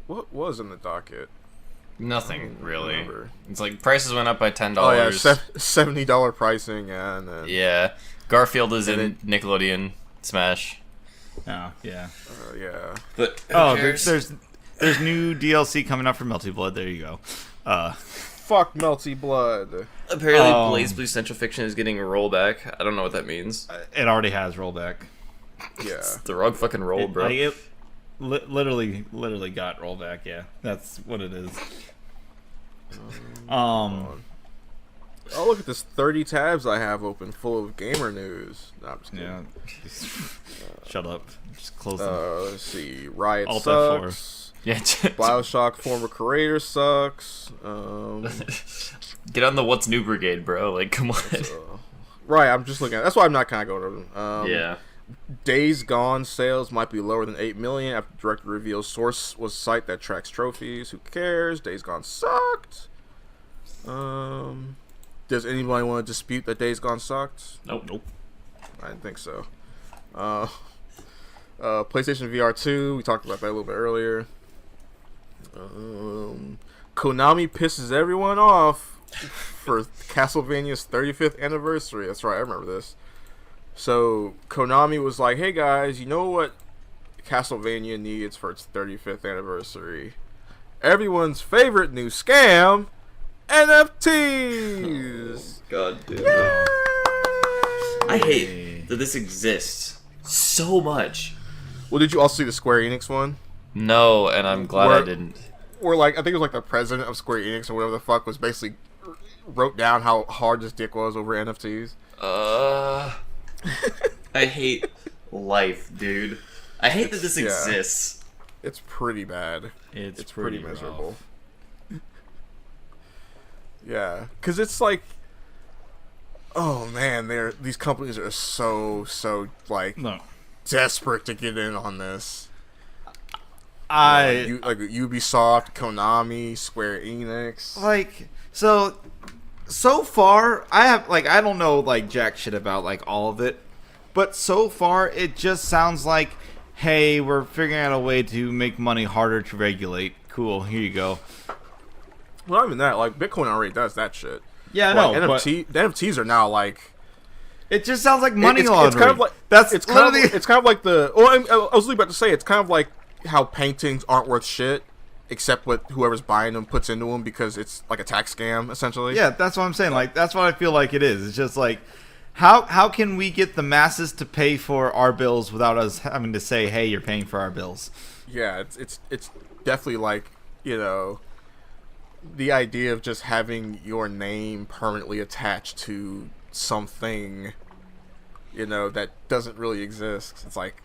what was in the docket? Nothing really. Remember. It's like prices went up by $10. Oh yeah, $70 pricing, and then, yeah. Garfield is in then, Nickelodeon Smash. Oh yeah. Yeah. But there's new DLC coming out for Melty Blood. There you go. Fuck Melty Blood. Apparently, BlazBlue Central Fiction is getting a rollback. I don't know what that means. It already has rollback. Yeah. It's the wrong fucking roll, bro. It literally got rollback. Yeah, that's what it is. Oh, look at this 30 tabs I have open full of gamer news. No, I'm just kidding. Yeah. Shut up. Just close them. Let's see. Riot Alt sucks. Yeah. Bioshock former creator sucks. Get on the What's New Brigade, bro. Like, come on. Right, I'm just looking at. That's why I'm not kind of going over them. Yeah. Days Gone sales might be lower than 8 million after director reveals source was site that tracks trophies. Who cares? Days Gone sucked. Does anybody want to dispute that Days Gone sucked? Nope. I didn't think so. PlayStation VR 2, we talked about that a little bit earlier. Konami pisses everyone off for Castlevania's 35th anniversary. That's right, I remember this. So Konami was like, hey guys, you know what Castlevania needs for its 35th anniversary? Everyone's favorite new scam, NFTs! God, dude. Yay! I hate that this exists so much. Well, did you also see the Square Enix one? No, and I'm glad I didn't. Or like, I think it was like the president of Square Enix or whatever the fuck was basically wrote down how hard this dick was over NFTs. I hate life, dude. I hate that this exists. It's pretty bad. It's pretty rough. miserable. Yeah, because it's like, oh man, these companies are so like desperate to get in on this. Like Ubisoft, Konami, Square Enix. Like so far I don't know like jack shit about like all of it, but so far it just sounds like, hey, we're figuring out a way to make money harder to regulate. Cool, here you go. Well, not even that. Like Bitcoin already does that shit. Yeah, I like, know. the NFTs are now like. It just sounds like money laundering. It's kind of like it's kind of like the. Well, I was really about to say it's kind of like how paintings aren't worth shit, except what whoever's buying them puts into them because it's like a tax scam essentially. Yeah, that's what I'm saying. Like that's what I feel like it is. It's just like how can we get the masses to pay for our bills without us having to say, hey, you're paying for our bills? Yeah, it's definitely like, you know, the idea of just having your name permanently attached to something, you know, that doesn't really exist. It's like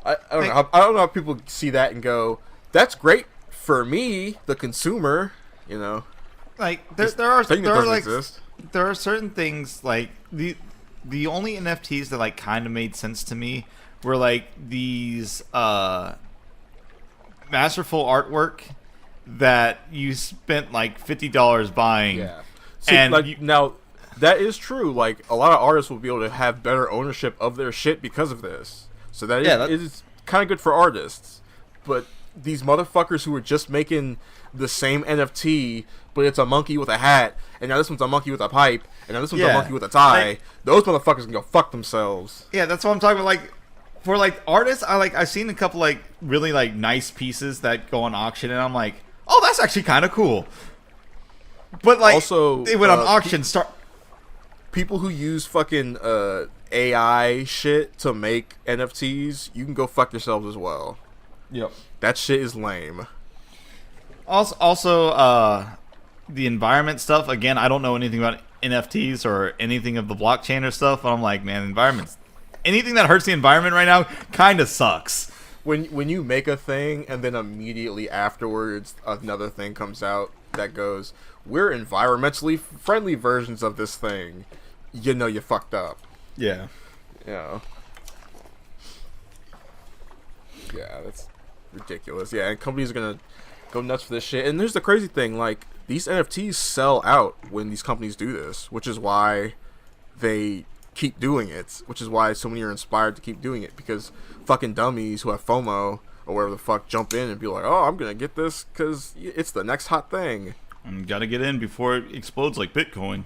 I don't know. I don't know how people see that and go, "That's great for me, the consumer." You know, like there are certain things like the only NFTs that like kind of made sense to me were like these masterful artwork that you spent like $50 buying. Yeah. See, and like now that is true. Like a lot of artists will be able to have better ownership of their shit because of this. So that is kind of good for artists. But these motherfuckers who are just making the same NFT, but it's a monkey with a hat, and now this one's a monkey with a pipe, and now this one's a monkey with a tie, those motherfuckers can go fuck themselves. Yeah, that's what I'm talking about. Like, for like artists, I've seen a couple like really like nice pieces that go on auction, and I'm like, oh, that's actually kind of cool. But like, also, they went on auction. People who use fucking AI shit to make NFTs, you can go fuck yourselves as well. Yep. That shit is lame. Also, the environment stuff. Again, I don't know anything about NFTs or anything of the blockchain or stuff. But I'm like, man, anything that hurts the environment right now kind of sucks. When you make a thing and then immediately afterwards another thing comes out that goes, we're environmentally friendly versions of this thing, you know you fucked up. Yeah. Yeah. Yeah, that's ridiculous. Yeah, and companies are gonna go nuts for this shit. And there's the crazy thing, like, these NFTs sell out when these companies do this, which is why they keep doing it, which is why so many are inspired to keep doing it, because fucking dummies who have FOMO or whatever the fuck jump in and be like, oh, I'm gonna get this because it's the next hot thing. And gotta get in before it explodes like Bitcoin.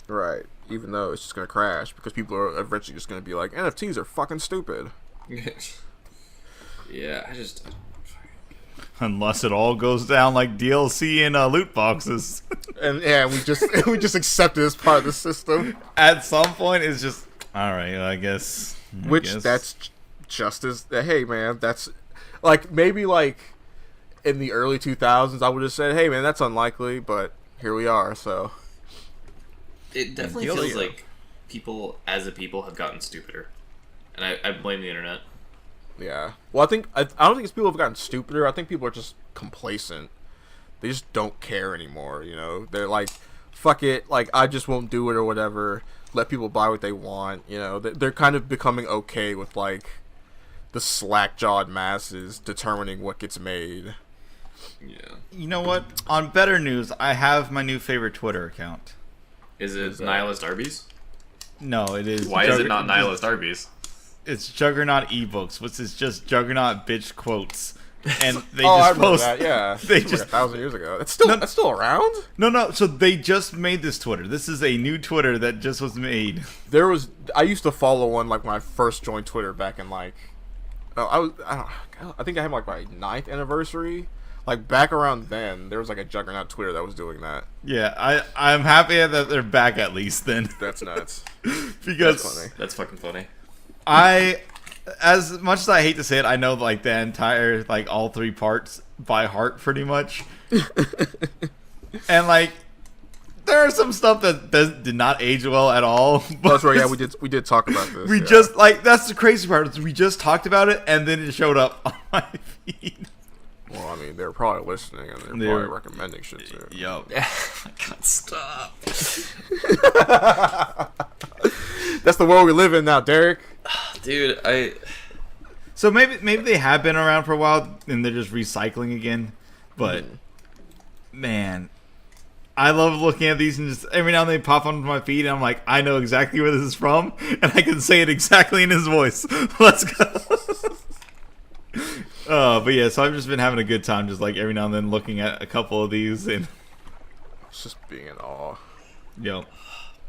Right. Even though it's just gonna crash because people are eventually just gonna be like, NFTs are fucking stupid. Yeah, I just. Unless it all goes down like DLC and loot boxes. And yeah, we just accept it as part of the system. At some point, it's just alright, I guess. That's just as hey man, that's like maybe like in the early 2000s I would have said, hey man, that's unlikely, but here we are. So It definitely feels like people, as a people, have gotten stupider, and I blame the internet. yeah. Well, I don't think it's people have gotten stupider. I think people are just complacent. They just don't care anymore. You know, they're like, fuck it, like I just won't do it or whatever. Let people buy what they want. You know, they're kind of becoming okay with like the slack-jawed masses determining what gets made. Yeah. You know what? On better news, I have my new favorite Twitter account. Is it Nihilist Arby's? No, it is. Why is it not Nihilist Arby's? It's Juggernaut ebooks, which is just Juggernaut bitch quotes, and they I just remember post. that. Yeah, They like just 1,000 years ago. That's still around. no. So they just made this Twitter. This is a new Twitter that just was made. I used to follow one like when I first joined Twitter back in like, I think I had like my 9th anniversary. Like back around then, there was like a Juggernaut Twitter that was doing that. Yeah, I'm happy that they're back at least then. That's nuts. Because That's funny. That's fucking funny. As much as I hate to say it, I know like the entire like all 3 parts by heart pretty much. And like there are some stuff that did not age well at all. But That's right. Yeah, we did talk about this. we yeah. just like that's the crazy part. Is we just talked about it and then it showed up on my feed. Well, I mean, they're probably listening and they're probably recommending shit too. Yup. I can't stop. That's the world we live in now, Derek. Dude, So maybe they have been around for a while and they're just recycling again. But man, I love looking at these and just every now and then they pop onto my feed and I'm like, I know exactly where this is from and I can say it exactly in his voice. Let's go. But yeah, so I've just been having a good time just like every now and then looking at a couple of these and It's just being in awe. yo.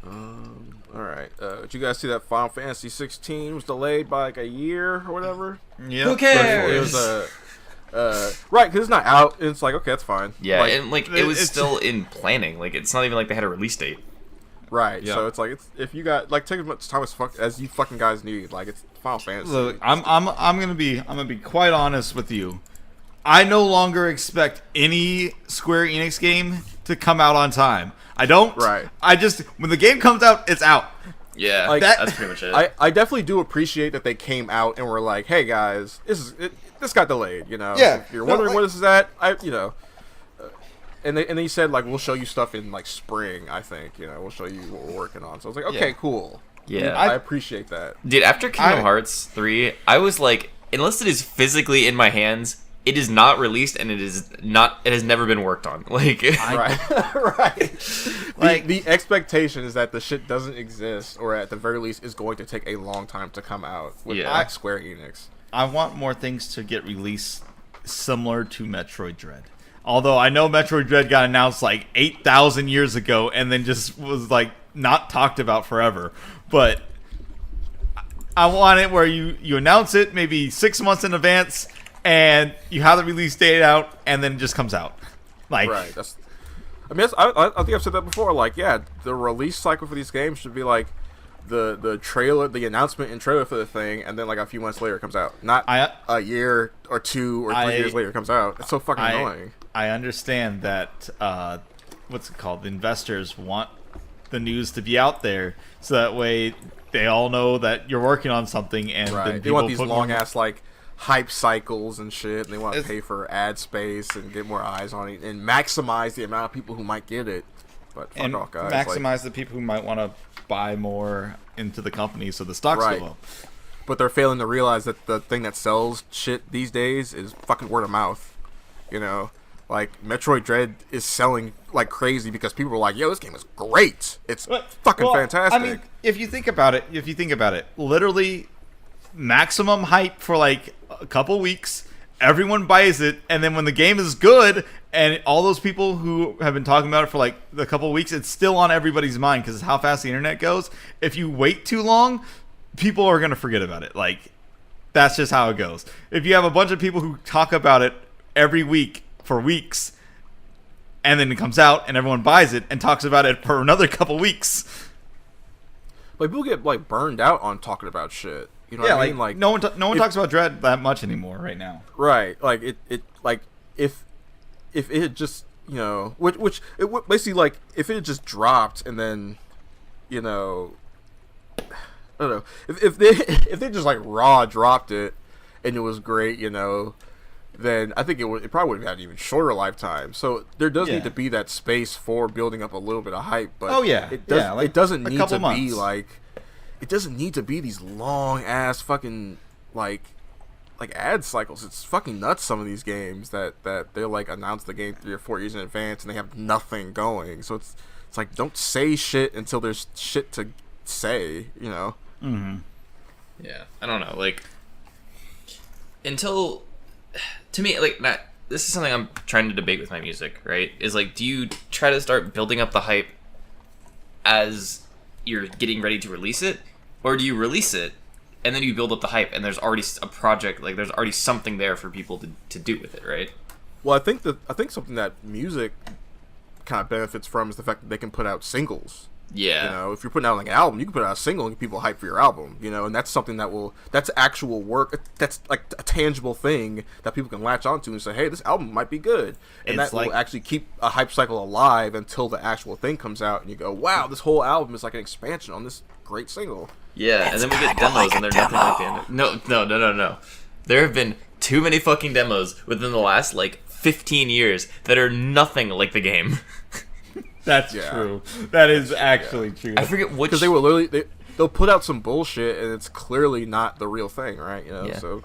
All right. Did you guys see that Final Fantasy 16 was delayed by like a year or whatever? Yeah. who It cares? was right, because it's not out. And it's like, okay, that's fine. Yeah, Like, and like it was it's- still in planning. Like it's not even like they had a release date. right. Yeah. So it's like if you got like take as much time as you fucking guys need. Like it's Final Fantasy. Look, I'm gonna be quite honest with you. I no longer expect any Square Enix game to come out on time. I don't. Right. I just when the game comes out, it's out. Yeah, Like, that's pretty much it. I definitely do appreciate that they came out and were like, hey guys, this got delayed. You know. Yeah. If you're No, wondering like- where this is at, and they said like we'll show you stuff in like spring. I think we'll show you what we're working on. So I was like, okay, Yeah. cool. Yeah. I appreciate that. Dude, after Kingdom I- Hearts 3, I was like, unless it is physically in my hands, it is not released and it has never been worked on. Like Right, right. Like- the expectation is that the shit doesn't exist, or at the very least, is going to take a long time to come out with Yeah. like Square Enix. I want more things to get released similar to Metroid Dread. Although I know Metroid Dread got announced like 8,000 years ago and then just was like not talked about forever. But I want it where you announce it maybe 6 months in advance and you have the release date out and then it just comes out. Like Right. I think I've said that before. Like, yeah, the release cycle for these games should be like the trailer, the announcement and trailer for the thing, and then like a few months later it comes out. Not a year or 2 or 3 years later it comes out. It's so fucking annoying. I understand that what's it called? The investors want the news to be out there so that way they all know that you're working on something and then Right. They want these long ass like hype cycles and shit, and they want to pay for ad space and get more eyes on it and maximize the amount of people who might get it. But fuck and off, guys. maximize the people who might want to buy more into the company so the stocks Right. go up. But they're failing to realize that the thing that sells shit these days is fucking word of mouth. You know, like Metroid Dread is selling like crazy because people are like, "Yo, this game is great. It's fucking fantastic." I mean, if you think about it, literally maximum hype for like a couple weeks, everyone buys it, and then when the game is good, and all those people who have been talking about it for like a couple of weeks, it's still on everybody's mind because how fast the internet goes. If you wait too long, people are gonna forget about it. Like, that's just how it goes. If you have a bunch of people who talk about it every week for weeks, and then it comes out and everyone buys it and talks about it for another couple weeks, like people get like burned out on talking about shit. You know yeah, what I mean? Like no one talks about Dread that much anymore right now. right, like it like if it had just, you know, which it basically, like, if it had just dropped and then, you know, I don't know, if they just like raw dropped it and it was great, you know, then I think it probably would have had an even shorter lifetime. So there does need to be that space for building up a little bit of hype. But it doesn't need to be like, it doesn't need to be these long ass fucking like ad cycles. It's fucking nuts, some of these games that they're like announce the game 3 or 4 years in advance and they have nothing going. So it's like, don't say shit until there's shit to say, you know. Yeah, I don't know, like, until, to me, like, this is something I'm trying to debate with my music, right? Is like, do you try to start building up the hype as you're getting ready to release it, or do you release it and then you build up the hype and there's already a project, like there's already something there for people to do with it, right? Well, I think something that music kind of benefits from is the fact that they can put out singles. Yeah. You know, if you're putting out like an album, you can put out a single and get people hyped for your album, you know, and that's something that's actual work. That's like a tangible thing that people can latch onto and say, hey, this album might be good. And that will actually keep a hype cycle alive until the actual thing comes out and you go, wow, this whole album is like an expansion on this great single. Yeah, and then we get demos and they're nothing like the end. No. There have been too many fucking demos within the last, like, 15 years that are nothing like the game. That's true. That is actually true. I forget which... Because they will literally... They'll put out some bullshit and it's clearly not the real thing, right? You know, so...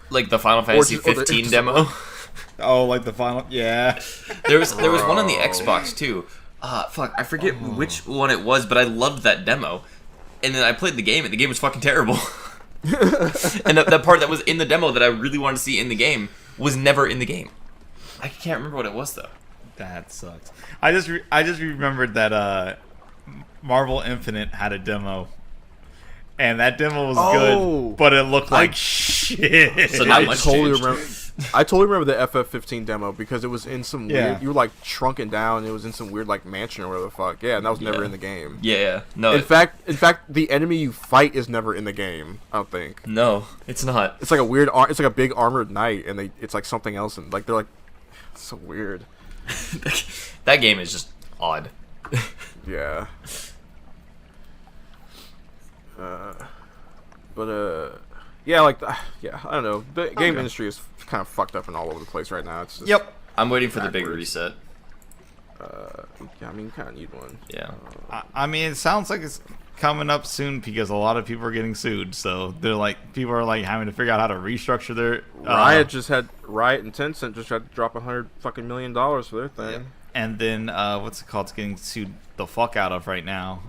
Like the Final Fantasy 15 demo. Oh, like the final... Yeah. There was one on the Xbox, too. Fuck, I forget which one it was, but I loved that demo. And then I played the game, and the game was fucking terrible. And that part that was in the demo that I really wanted to see in the game was never in the game. I can't remember what it was, though. That sucks. I just remembered that Marvel Infinite had a demo, and that demo was good, but it looked like shit. So not much changed. I totally remember the FF15 demo because it was in some weird... You were, like, shrunken down, and it was in some weird, like, mansion or whatever the fuck. Yeah, and that was never in the game. Yeah. No. In fact, the enemy you fight is never in the game, I don't think. No, it's not. It's like a weird... It's like a big armored knight, and it's like something else, and, like, they're like... It's so weird. That game is just odd. Yeah. Yeah, like, yeah, I don't know. The game industry is kind of fucked up and all over the place right now. It's just I'm waiting for the big reset. Yeah, I mean, you kind of need one. Yeah. I mean, it sounds like it's coming up soon because a lot of people are getting sued. So they're like, people are like having to figure out how to restructure their. Riot and Tencent just had to drop $100 million for their thing. Yep. And then what's it called? It's getting sued the fuck out of right now.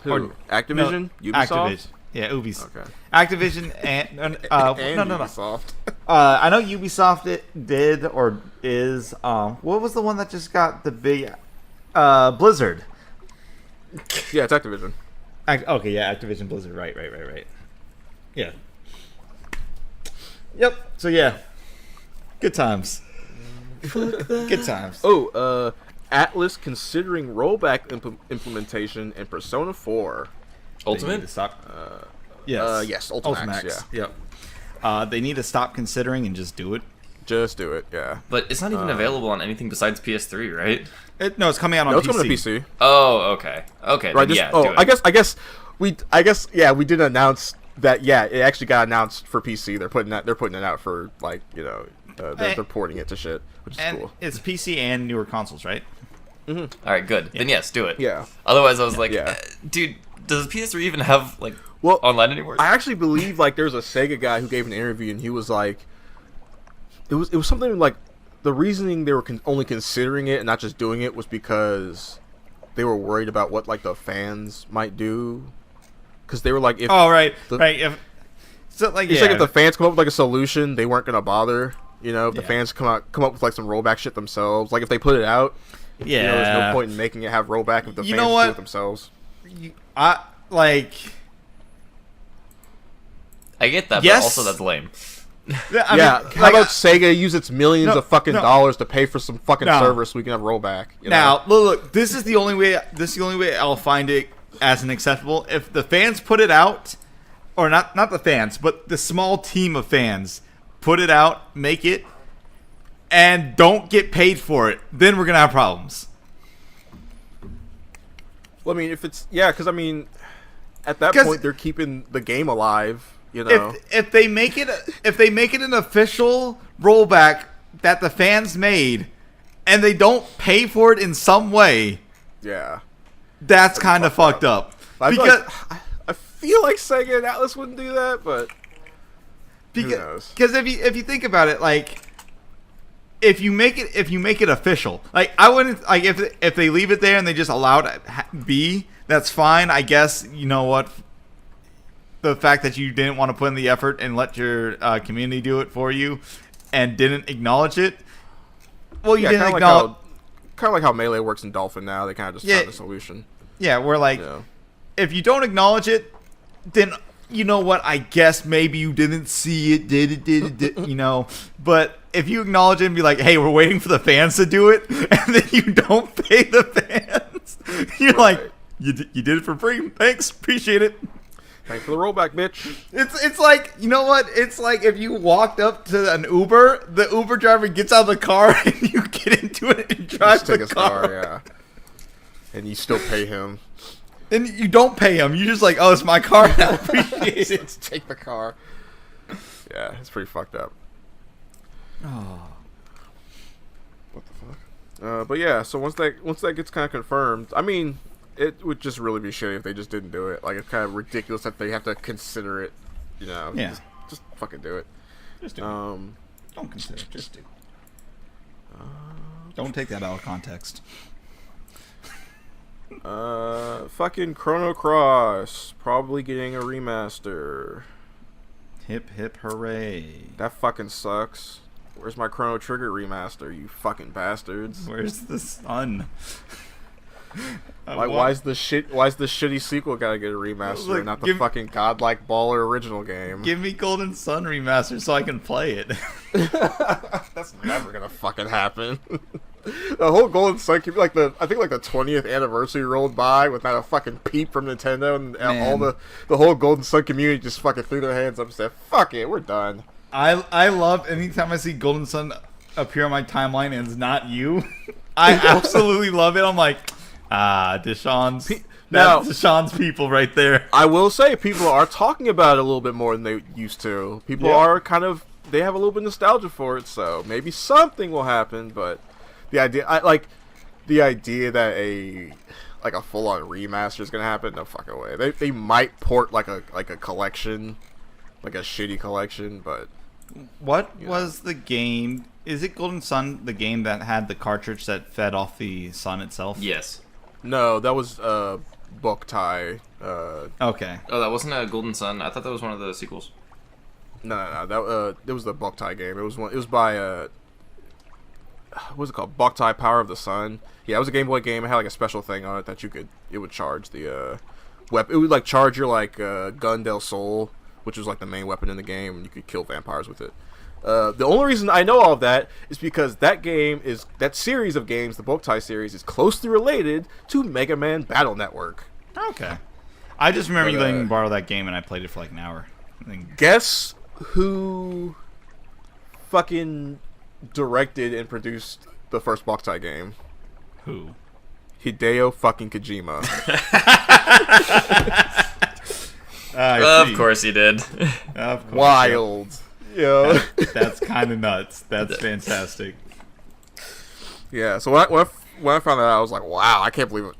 Who? Activision? Ubisoft? Activision. Yeah, Ubisoft. Okay. Activision and and no. Ubisoft. I know Ubisoft did or is. What was the one that just got the big Blizzard? Yeah, it's Activision. Okay, yeah, Activision Blizzard. Right. Yeah. Yep. So yeah, good times. Good times. Oh, Atlas considering rollback implementation in Persona 4. Ultimate? Yes. Yes, Ultimax. Yeah. Yep. They need to stop considering and just do it. Just do it. Yeah. But it's not even available on anything besides PS3, right? No, it's coming out on No, it's PC. coming to PC. Oh, okay. Okay. Right. Then, Just, do it. I guess we did announce that. Yeah, it actually got announced for PC. They're putting it out for, like, you know, they're porting it to shit, which is cool. It's PC and newer consoles, right? Mm-hmm. All right, good. Yeah. Then yes, do it. Yeah. Otherwise, I was like, dude, does PS3 even have like online anymore? I actually believe like there's a Sega guy who gave an interview and he was like, it was something like the reasoning they were only considering it and not just doing it was because they were worried about what like the fans might do, because they were like, if So like, It's like if the fans come up with like a solution, they weren't gonna bother. You know, if the Yeah. fans come up with like some rollback shit themselves. Like if they put it out, yeah, you know, there's no point in making it have rollback if the You fans know do what? it themselves. I like. I get that, Yes. but also that's lame. I Yeah, mean, how like, about Sega use its millions No, of fucking no. dollars to pay for some fucking No. servers so we can have rollback? You know? Now, look, this is the only way. This is the only way I'll find it as an acceptable. If the fans put it out, or not the fans, but the small team of fans put it out, make it, and don't get paid for it, then we're gonna have problems. Well, I mean, if it's because I mean, at that 'Cause- point they're keeping the game alive. You know, If they make it an official rollback that the fans made, and they don't pay for it in some way, yeah. that's kind of fucked up. I feel, Because I feel like Sega and Atlas wouldn't do that, but who knows? Because if you think about it, like if you make it official, like I wouldn't like if they leave it there and they just allow it to be, that's fine. I guess you know what, the fact that you didn't want to put in the effort and let your community do it for you and didn't acknowledge it. Well, you didn't acknowledge. Kind of like how Melee works in Dolphin now. They kind of just found a solution. Yeah, we're like, You know? if you don't acknowledge it, then you know what? I guess maybe you didn't see it, did, you know. But if you acknowledge it and be like, hey, we're waiting for the fans to do it, and then you don't pay the fans, you're like, you did it for free. Thanks, appreciate it. Thanks for the rollback, bitch. It's like, you know what? It's like if you walked up to an Uber, the Uber driver gets out of the car and you get into it and drive Just take the his car. yeah. And you still pay him. And you don't pay him. You're just like, oh, it's my car now. Appreciate it. Let's take the car. Yeah, it's pretty fucked up. Oh. What the fuck? But yeah, so once that gets kind of confirmed, I mean, it would just really be shitty if they just didn't do it. Like, it's kind of ridiculous that they have to consider it. You know, Yeah. just fucking do it. Just do it. Don't consider it. Just do it. Don't take that out of context. Fucking Chrono Cross probably getting a remaster. Hip hip hooray. That fucking sucks. Where's my Chrono Trigger remaster, you fucking bastards? Where's the sun? Like, why's the shitty sequel gotta get a remaster, Look, not the fucking godlike baller original game? Give me Golden Sun remaster so I can play it. That's never gonna fucking happen. The whole Golden Sun could be like the 20th anniversary rolled by with not a fucking peep from Nintendo, and all Man. the whole Golden Sun community just fucking threw their hands up and said, "Fuck it, we're done." I love anytime I see Golden Sun appear on my timeline and it's not you. I absolutely love it. I'm like, Deshaun's. Now- That's Deshaun's people right there. I will say people are talking about it a little bit more than they used to. People Yeah. are they have a little bit of nostalgia for it, so maybe something will happen. But the idea that a full on remaster is gonna happen, no fucking way. They might port like a collection, like a shitty collection, but What was the game? Is it Golden Sun, the game that had the cartridge that fed off the sun itself? Yes. no, that was book tie. Okay. Oh, that wasn't a Golden Sun. I thought that was one of the sequels. No, that it was the book tie game. It was by what was it called? Boktai Power of the Sun. Yeah, it was a Game Boy game. It had like a special thing on it that it would charge the weapon. It would like charge your like Gun Del Sol, which was like the main weapon in the game, and you could kill vampires with it. The only reason I know all of that is because that series of games, the Boktai series, is closely related to Mega Man Battle Network. Okay. I just remember But, you letting me borrow that game and I played it for like an hour. I think. Guess who fucking directed and produced the first Boktai game? Who? Hideo fucking Kojima. Of course he did. Of course. Wild. Yeah. That's kind of nuts. That's fantastic. Yeah, so when I found that out, I was like, wow, I can't believe it.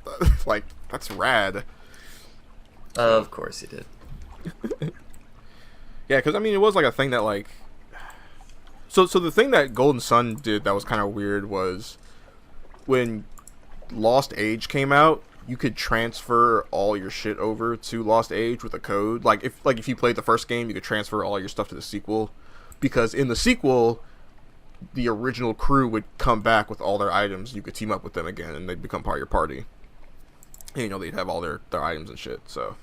Like, that's rad. Of course he did. Yeah, because, I mean, it was like a thing that, like... So the thing that Golden Sun did that was kind of weird was when Lost Age came out, you could transfer all your shit over to Lost Age with a code. Like if you played the first game, you could transfer all your stuff to the sequel, because in the sequel, the original crew would come back with all their items. You could team up with them again, and they'd become part of your party. And, they'd have all their items and shit. So,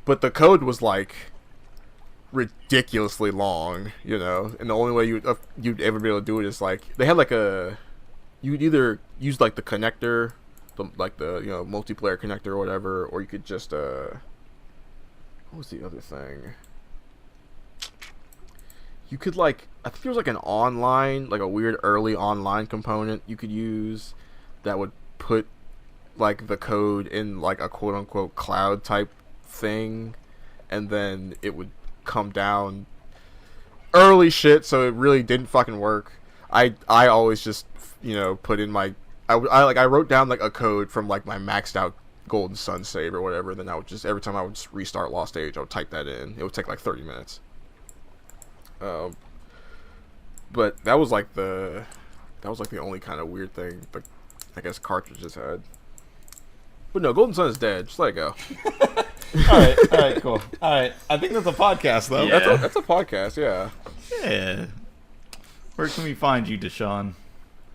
but the code was like ridiculously long, and the only way you'd ever be able to do it is like they had like you'd either use like the connector, the multiplayer connector or whatever, or you could just what was the other thing? You could I think there was like an online, like a weird early online component you could use that would put like the code in like a quote unquote cloud type thing, and then it would come down early shit, so it really didn't fucking work. I always just put in my I wrote down like a code from like my maxed out Golden Sun save or whatever, then I would just every time I would just restart Lost Age, I would type that in. It would take like 30 minutes. But that was like the only kind of weird thing the I guess cartridges had. But no, Golden Sun is dead. Just let it go. All right, cool. All right, I think that's a podcast though. Yeah. That's a podcast, yeah. Yeah. Where can we find you, Deshaun?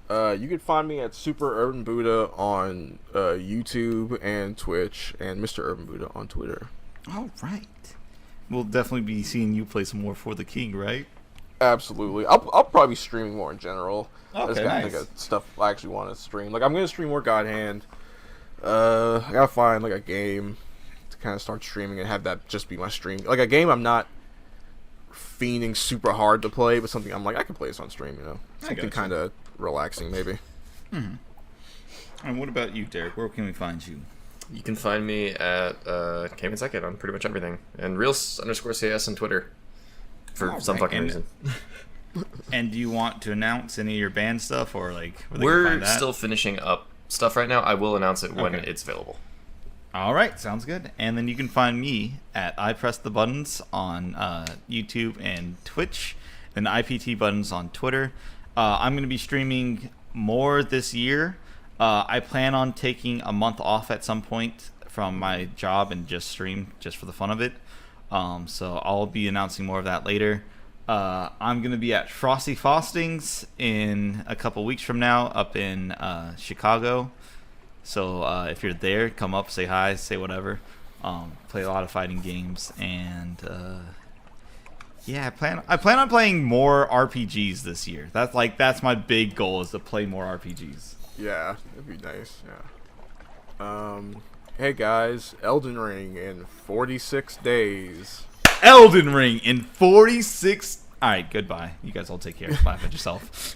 You can find me at Super Urban Buddha on YouTube and Twitch, and Mr. Urban Buddha on Twitter. All right. We'll definitely be seeing you play some more For the King, right? Absolutely. I'll probably be streaming more in general. I just Okay, gotta think of stuff I actually want to stream. Like, I'm gonna stream more God Hand. I gotta find like a game to kind of start streaming and have that just be my stream. Like a game I'm not fiending super hard to play, but something I'm like, I can play this on stream, Something kind of relaxing, maybe. Mm-hmm. And what about you, Derek? Where can we find you? You can find me at Cayman Second on pretty much everything, and Reels_CS on Twitter for some fucking reason. And do you want to announce any of your band stuff, or like where they can We're find that? still finishing up stuff right now. I will announce it when Okay. it's available. All right, sounds good. And then you can find me at I Press the Buttons on YouTube and Twitch, and IPT Buttons on Twitter. I'm going to be streaming more this year. I plan on taking a month off at some point from my job and just stream just for the fun of it. So I'll be announcing more of that later. I'm going to be at Frosty Fostings in a couple weeks from now up in Chicago. So if you're there, come up, say hi, say whatever. Play a lot of fighting games, and yeah, I plan on playing more RPGs this year. That's my big goal, is to play more RPGs. Yeah, that'd be nice. Yeah. Hey guys, Elden Ring in 46 days. Elden Ring in 46. All right, goodbye. You guys all take care. Laugh at yourself.